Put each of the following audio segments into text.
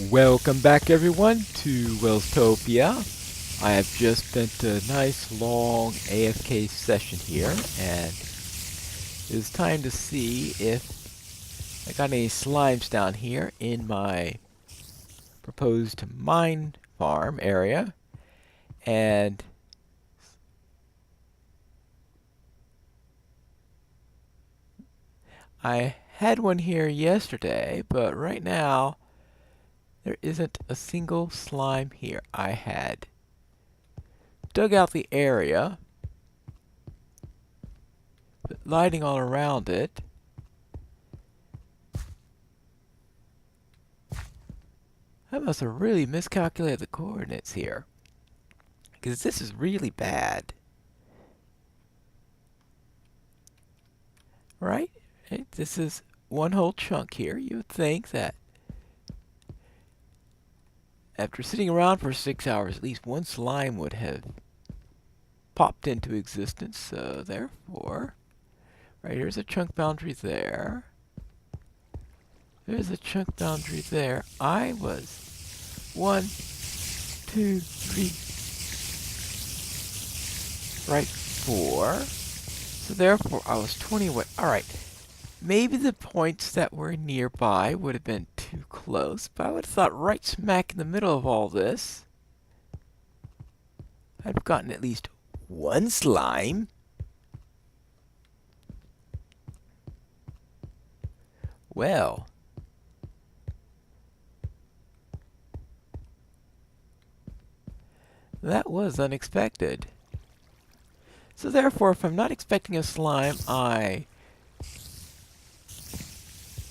Welcome back everyone to Welstopia. I have just spent a nice long AFK session here and it's time to see if I got any slimes down here in my proposed mine farm area. And I had one here yesterday, but right now there isn't a single slime here. I had dug out the area, lighting all around it. I must have really miscalculated the coordinates here, because this is really bad. Right? This is one whole chunk here. You would think that after sitting around for 6 hours, at least one slime would have popped into existence. So therefore, right, here's a chunk boundary there. There's a chunk boundary there. I was 1, 2, 3, right, 4. So therefore, I was 20 away. Alright, maybe the points that were nearby would have been too close, but I would have thought right smack in the middle of all this, I'd have gotten at least one slime. Well, that was unexpected. So therefore, if I'm not expecting a slime, I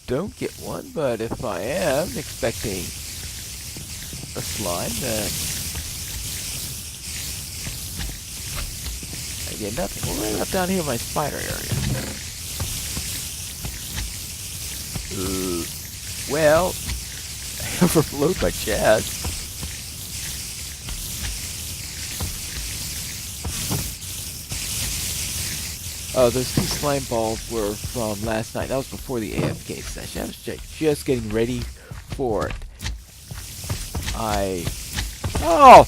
don't get one. But if I am expecting a slime, then I get nothing. Well, right up down here in my spider area. Well, I overflowed my chest. Oh, those two slime balls were from last night. That was before the AFK session. I was just getting ready for it. Oh!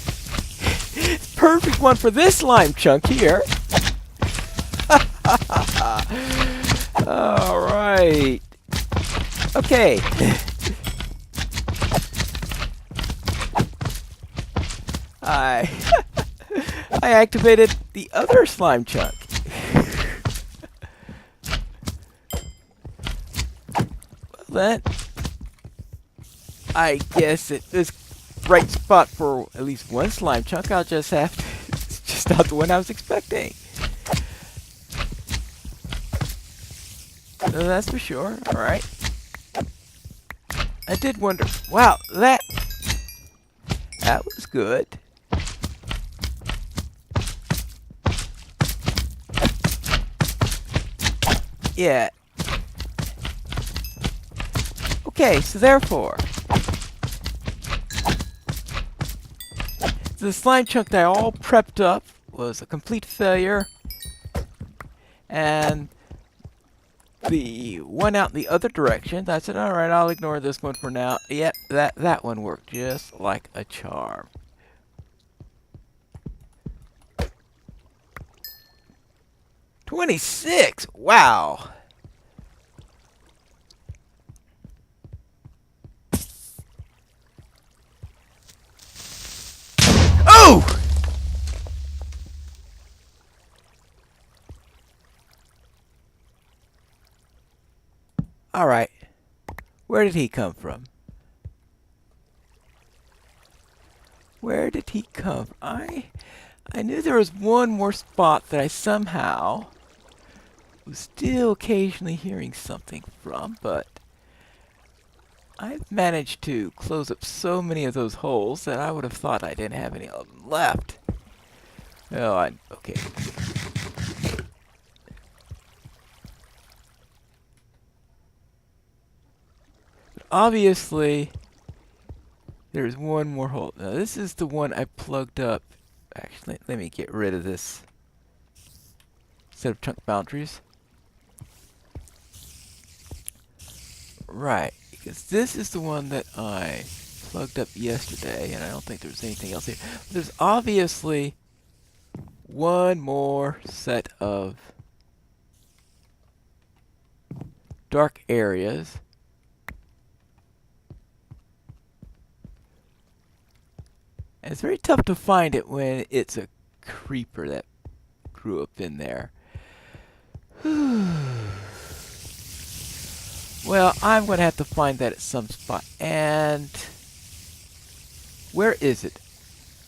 Perfect one for this slime chunk here. Alright. Okay. I activated the other slime chunk. Well, then, I guess it is right spot for at least one slime chunk. I'll just have to. It's just not the one I was expecting. That's for sure. Alright. I did wonder. Wow, that was good. Yeah. Okay, so therefore, the slime chunk that I all prepped up was a complete failure, and the one out in the other direction, I said, alright, I'll ignore this one for now. Yep, that one worked just like a charm. $26! Wow! Oh! Alright. Where did he come from? Where did he come from? I knew there was one more spot that I somehow was still occasionally hearing something from, but I've managed to close up so many of those holes that I would have thought I didn't have any of them left. Oh, okay. But obviously, there's one more hole. Now, this is the one I plugged up. Actually, let me get rid of this set of chunk boundaries. Right, because this is the one that I plugged up yesterday, and I don't think there's anything else here. But there's obviously one more set of dark areas. And it's very tough to find it when it's a creeper that grew up in there. Well, I'm going to have to find that at some spot. And where is it?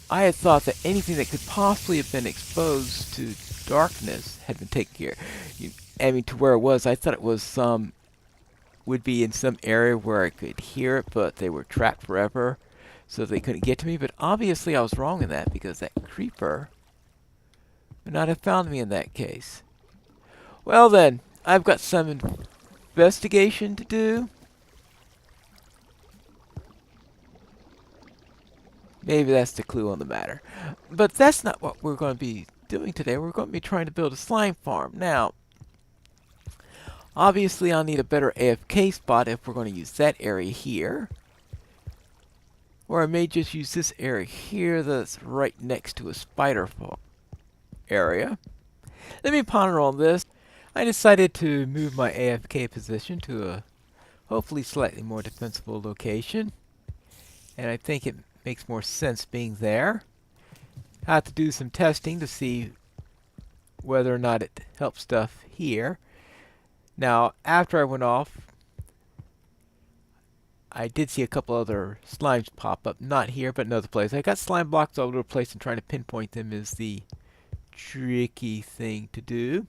I had thought that anything that could possibly have been exposed to darkness had been taken care of. I mean, to where it was, I thought it was would be in some area where I could hear it, but they were trapped forever, so they couldn't get to me. But obviously I was wrong in that, because that creeper would not have found me in that case. Well then, I've got some investigation to do. Maybe that's the clue on the matter. But that's not what we're going to be doing today. We're going to be trying to build a slime farm. Now, obviously I'll need a better AFK spot if we're going to use that area here. Or I may just use this area here that's right next to a spider area. Let me ponder on this. I decided to move my AFK position to a hopefully slightly more defensible location. And I think it makes more sense being there. I have to do some testing to see whether or not it helps stuff here. Now, after I went off, I did see a couple other slimes pop up. Not here, but in other places. I got slime blocks all over the place, and trying to pinpoint them is the tricky thing to do.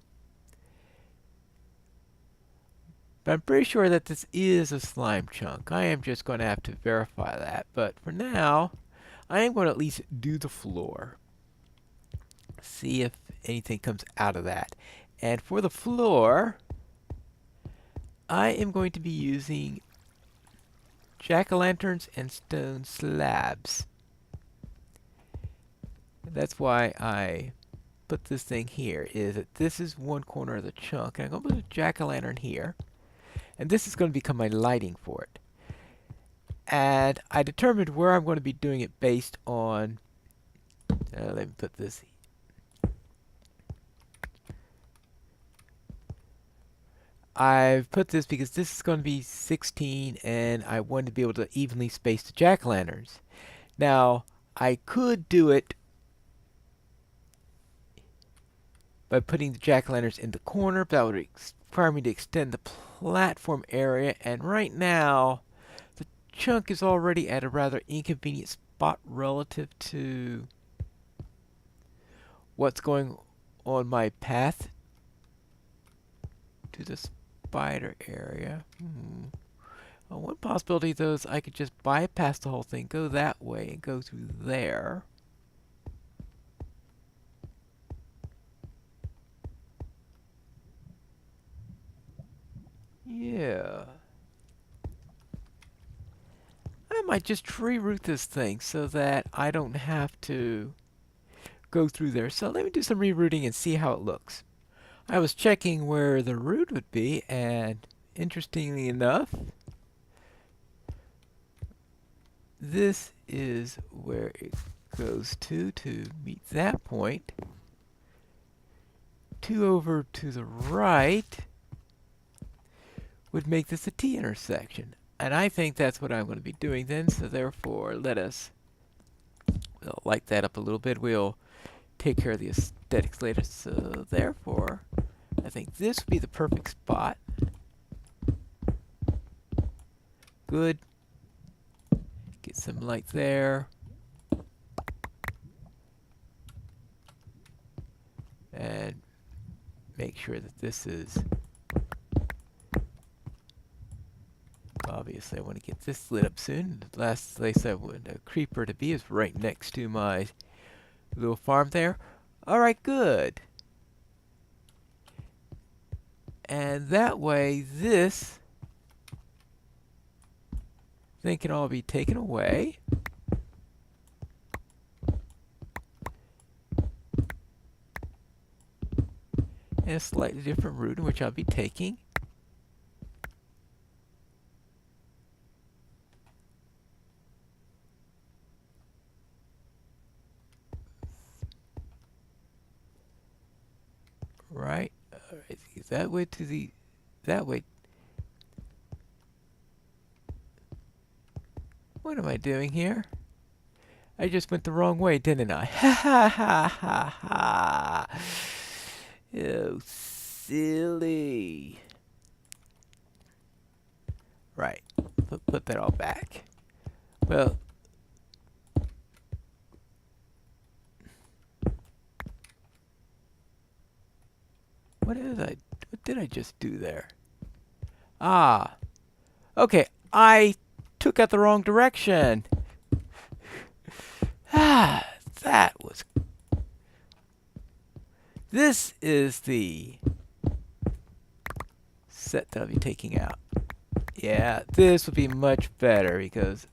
But I'm pretty sure that this is a slime chunk. I am just going to have to verify that. But for now, I am going to at least do the floor. See if anything comes out of that. And for the floor, I am going to be using jack-o'-lanterns and stone slabs. And that's why I put this thing here, is that this is one corner of the chunk. And I'm going to put a jack-o'-lantern here. And this is going to become my lighting for it. And I determined where I'm going to be doing it based on... let me put this... I've put this because this is going to be 16, and I wanted to be able to evenly space the jack-o'-lanterns. Now, I could do it by putting the jack-o'-lanterns in the corner, but that would require me to extend the platform area, and right now the chunk is already at a rather inconvenient spot relative to what's going on my path to the spider area. Well, one possibility though is I could just bypass the whole thing, go that way, and go through there. Yeah. I might just tree root this thing so that I don't have to go through there. So let me do some rerouting and see how it looks. I was checking where the root would be, and interestingly enough, this is where it goes to meet that point. 2 over to the right would make this a T intersection. And I think that's what I'm going to be doing then, so therefore we'll light that up a little bit. We'll take care of the aesthetics later. So therefore, I think this would be the perfect spot. Good. Get some light there. And make sure that this is... Obviously, I want to get this lit up soon. The last place I want a creeper to be is right next to my little farm there. Alright, good. And that way, this thing can all be taken away. And a slightly different route in which I'll be taking. Right. Alright, that way to the... That way. What am I doing here? I just went the wrong way, didn't I? Ha ha ha ha ha! Oh, silly. Right. Put that all back. Well, what did I just do there? Ah. Okay, I took out the wrong direction. Ah, that was... This is the set that I'll be taking out. Yeah, this would be much better because...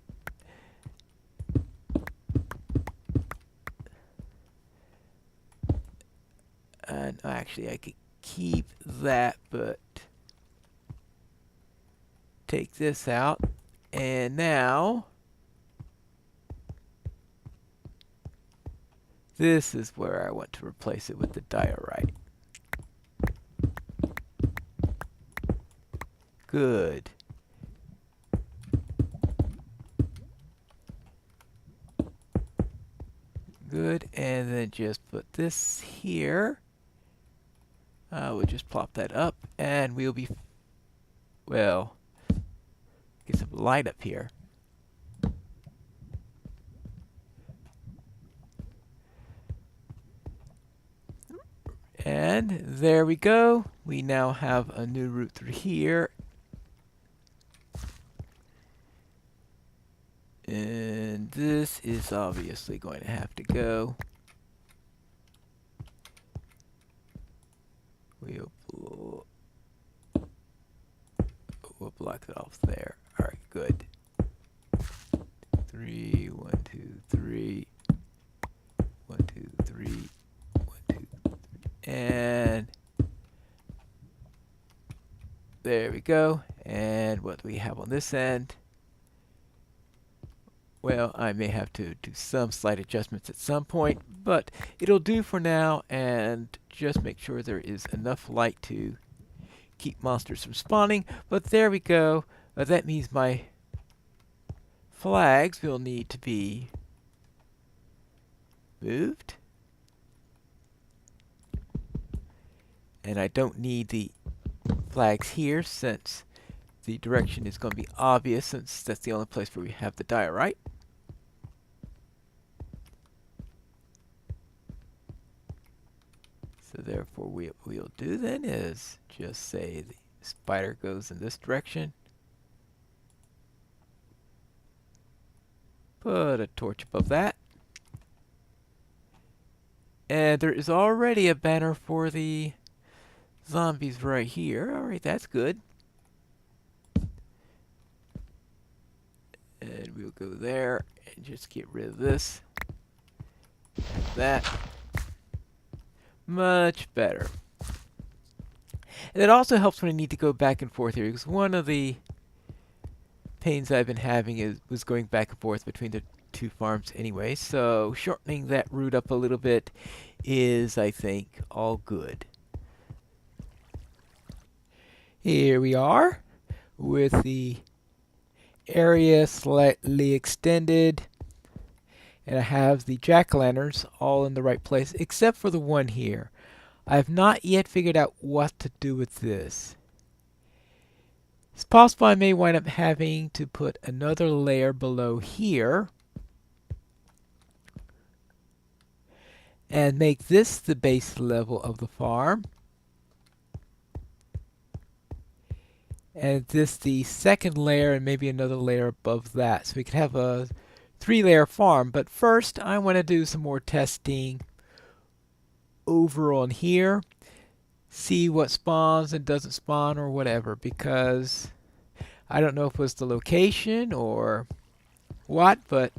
And actually, I could keep that, but... Take this out. And now... This is where I want to replace it with the diorite. Good. Good, and then just put this here. We'll just plop that up, and we'll be... Well, get some light up here. And there we go. We now have a new route through here. And this is obviously going to have to go. We'll block it off there. Alright, good. 3, 1, 2, 3. 1, 2, 3. 1, 2, 3. And there we go. And what do we have on this end? Well, I may have to do some slight adjustments at some point, but it'll do for now, and just make sure there is enough light to keep monsters from spawning. But there we go. That means my flags will need to be moved. And I don't need the flags here since the direction is going to be obvious, since that's the only place where we have the diorite. So therefore what we'll do then is just say the spider goes in this direction. Put a torch above that. And there is already a banner for the zombies right here. Alright, that's good. And we'll go there and just get rid of this. That. Much better. And it also helps when I need to go back and forth here, because one of the pains I've been having was going back and forth between the two farms anyway, so shortening that route up a little bit is, I think, all good. Here we are with the area slightly extended, and I have the jack-o'-lanterns all in the right place except for the one here. I have not yet figured out what to do with this. It's possible I may wind up having to put another layer below here and make this the base level of the farm, and this the second layer, and maybe another layer above that, so we could have a 3-layer farm. But first I want to do some more testing over on here, see what spawns and doesn't spawn or whatever, because I don't know if it was the location or what, but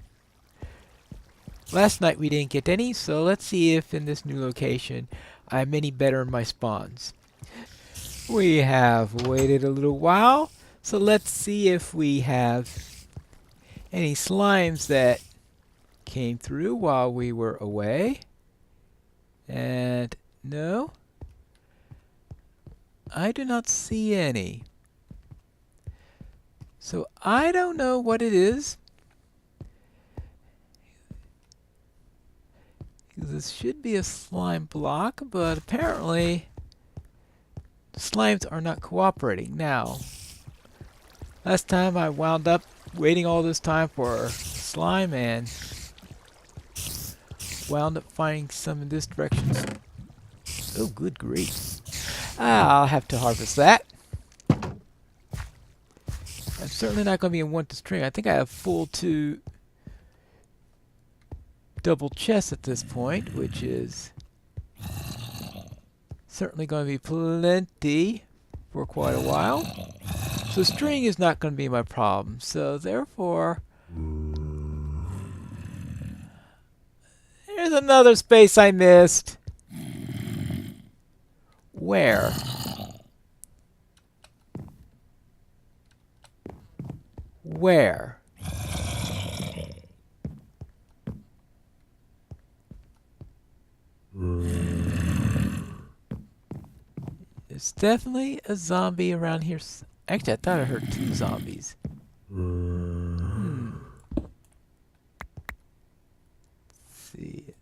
last night we didn't get any, so let's see if in this new location I'm any better in my spawns. We have waited a little while, so let's see if we have any slimes that came through while we were away. And no. I do not see any. So I don't know what it is. This should be a slime block, but apparently the slimes are not cooperating. Now, last time I wound up waiting all this time for slime and wound up finding some in this direction. Oh, good grief. I'll have to harvest that. I'm certainly not going to be in one to string. I think I have full 2 double chests at this point, which is certainly going to be plenty for quite a while. So string is not going to be my problem. So therefore, there's another space I missed. Where? Where? There's definitely a zombie around here. Actually, I thought I heard 2 zombies. Let's see.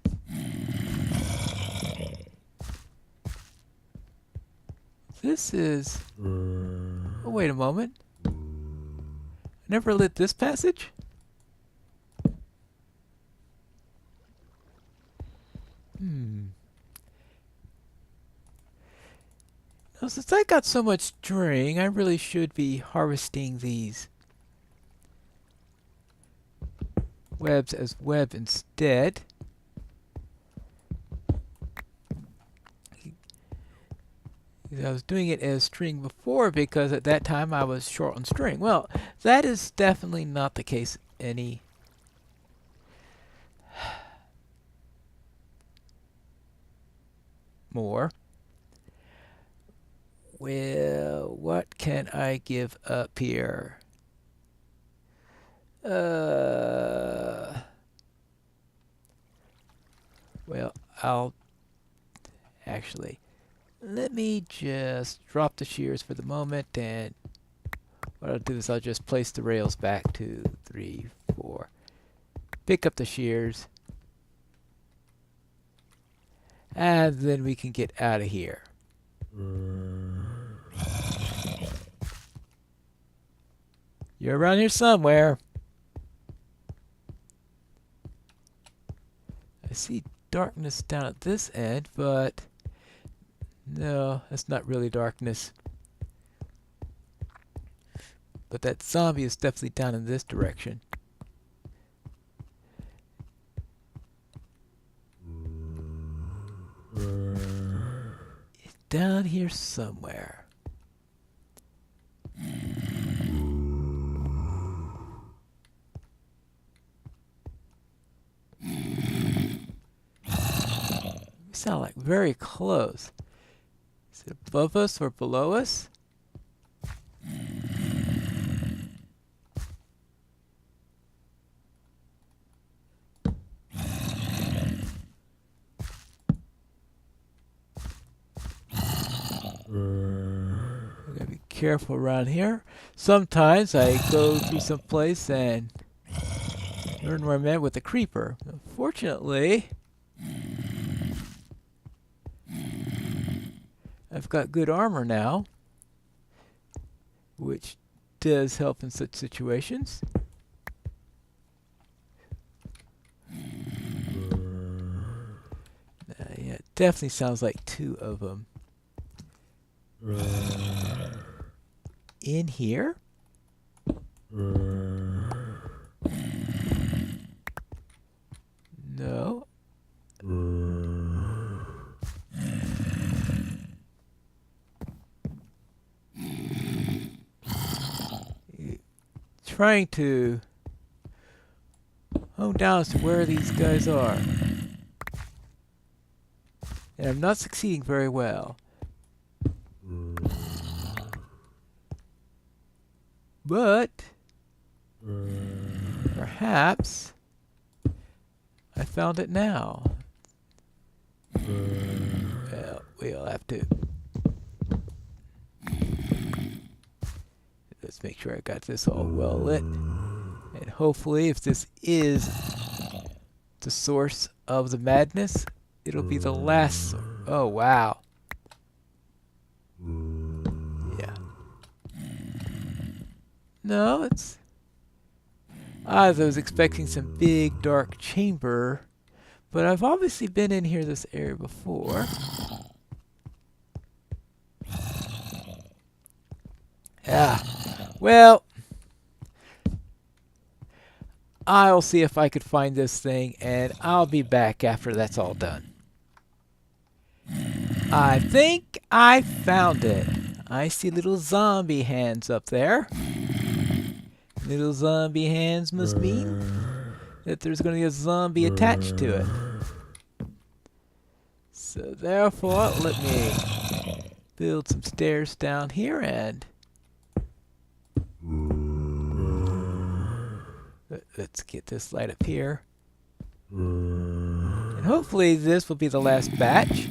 This is... Oh, wait a moment. I never lit this passage? Now, since I got so much string, I really should be harvesting these webs as web instead. I was doing it as string before because at that time I was short on string. Well, that is definitely not the case any more. Well, what can I give up here? Well, I'll actually... Let me just drop the shears for the moment, and what I'll do is I'll just place the rails back 2, 3, 4. Pick up the shears. And then we can get out of here. You're around here somewhere. I see darkness down at this end, but... No, that's not really darkness. But that zombie is definitely down in this direction. It's down here somewhere. We sound like very close. Is it above us or below us? We gotta be careful around here. Sometimes I go through some place and learn where I'm at with a creeper. Unfortunately, I've got good armor now, which does help in such situations. Yeah, it definitely sounds like 2 of them. In here? No. Trying to hone down as to where these guys are. And I'm not succeeding very well. But perhaps I found it now. Well, we'll have to Let's make sure I got this all well lit. And hopefully, if this is the source of the madness, it'll be the last. Oh, wow. Yeah. No, it's... I was expecting some big dark chamber, but I've obviously been in here this area before. Yeah. Well, I'll see if I could find this thing, and I'll be back after that's all done. I think I found it. I see little zombie hands up there. Little zombie hands must mean that there's going to be a zombie attached to it. So therefore, let me build some stairs down here and let's get this light up here. And hopefully this will be the last batch.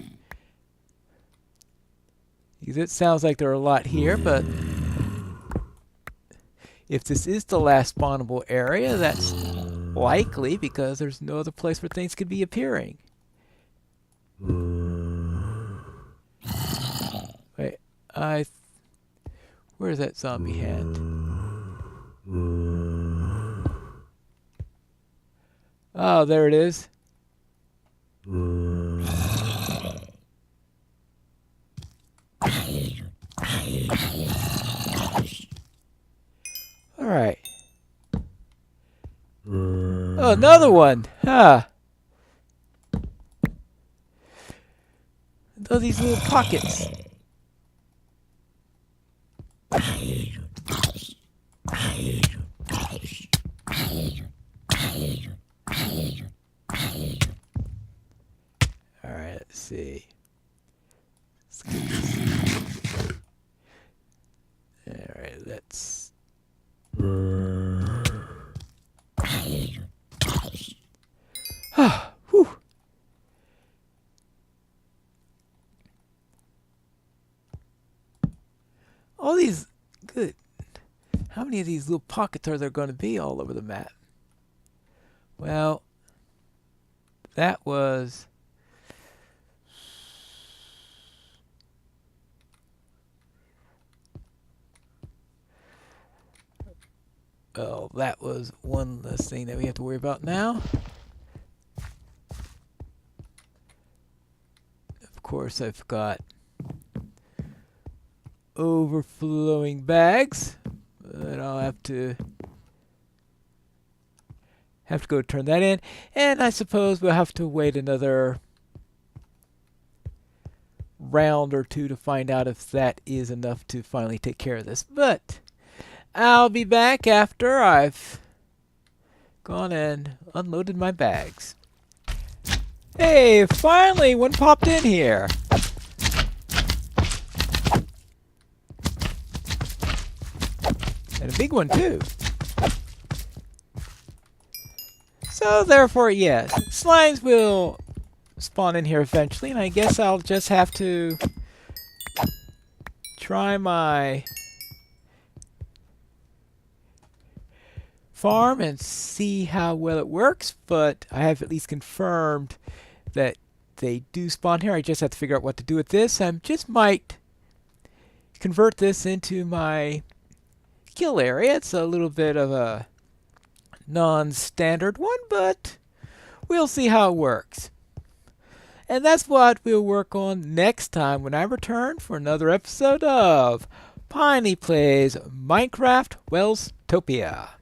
Because it sounds like there are a lot here, but if this is the last spawnable area, that's likely because there's no other place where things could be appearing. Wait, where's that zombie hand? Oh, there it is. All right. Oh, another one. Huh. Oh, these little pockets. All right, let's see. Let's get this. All right, let's. Whew. All these good. How many of these little pockets are there going to be all over the map? Well, that was one less thing that we have to worry about now. Of course, I've got overflowing bags, but I'll have to go turn that in, and I suppose we'll have to wait another round or two to find out if that is enough to finally take care of this. But I'll be back after I've gone and unloaded my bags. Hey, finally one popped in here. And a big one too. So therefore, yes, slimes will spawn in here eventually, and I guess I'll just have to try my farm and see how well it works, but I have at least confirmed that they do spawn here. I just have to figure out what to do with this. I just might convert this into my kill area. It's a little bit of a non-standard one, but we'll see how it works. And that's what we'll work on next time when I return for another episode of Piney Plays Minecraft Welstopia.